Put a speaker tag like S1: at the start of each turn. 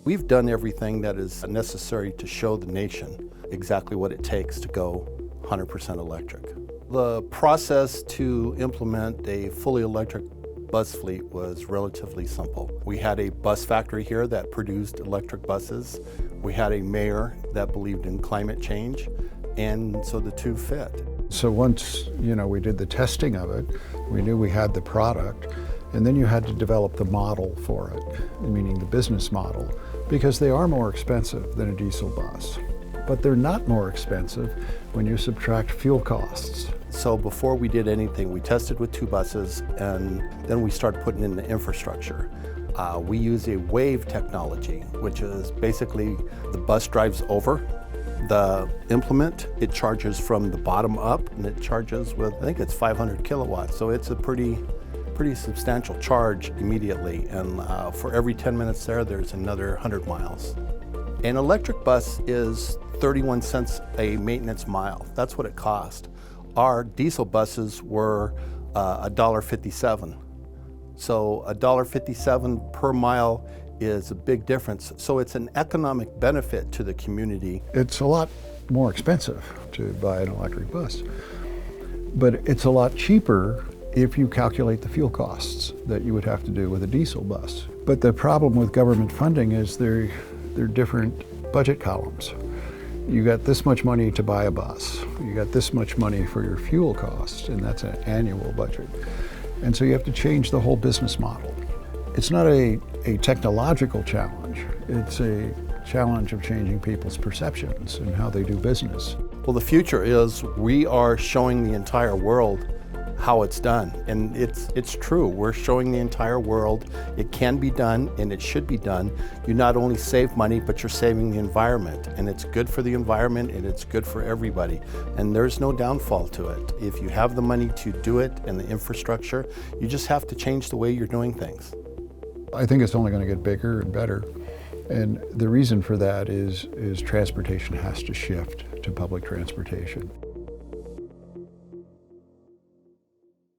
S1: We've done everything that is necessary to show the nation exactly what it takes to go 100% electric. The process to implement a fully electric bus fleet was relatively simple. We had a bus factory here that produced electric buses. We had a mayor that believed in climate change, and so the two fit.
S2: So once, we did the testing of it, we knew we had the product, and then you had to develop the model for it, meaning the business model, because they are more expensive than a diesel bus. But they're not more expensive when you subtract fuel costs.
S1: So before we did anything, we tested with two buses, and then we started putting in the infrastructure. We use a wave technology, which is basically the bus drives over the implement. It charges from the bottom up, and it charges with, I think it's 500 kilowatts. So it's a pretty substantial charge immediately. And for every 10 minutes there's another 100 miles. An electric bus is 31 cents a maintenance mile. That's what it cost. Our diesel buses were $1.57. So $1.57 per mile is a big difference. So it's an economic benefit to the community.
S2: It's a lot more expensive to buy an electric bus, but it's a lot cheaper if you calculate the fuel costs that you would have to do with a diesel bus. But the problem with government funding is they're different budget columns. You got this much money to buy a bus. You got this much money for your fuel costs, and that's an annual budget. And so you have to change the whole business model. It's not a technological challenge. It's a challenge of changing people's perceptions and how they do business.
S1: Well, the future is we are showing the entire world how it's done. And it's true. We're showing the entire world it can be done and it should be done. You not only save money, but you're saving the environment. And it's good for the environment and it's good for everybody. And there's no downfall to it. If you have the money to do it and the infrastructure, you just have to change the way you're doing things.
S2: I think it's only going to get bigger and better. And the reason for that is transportation has to shift to public transportation.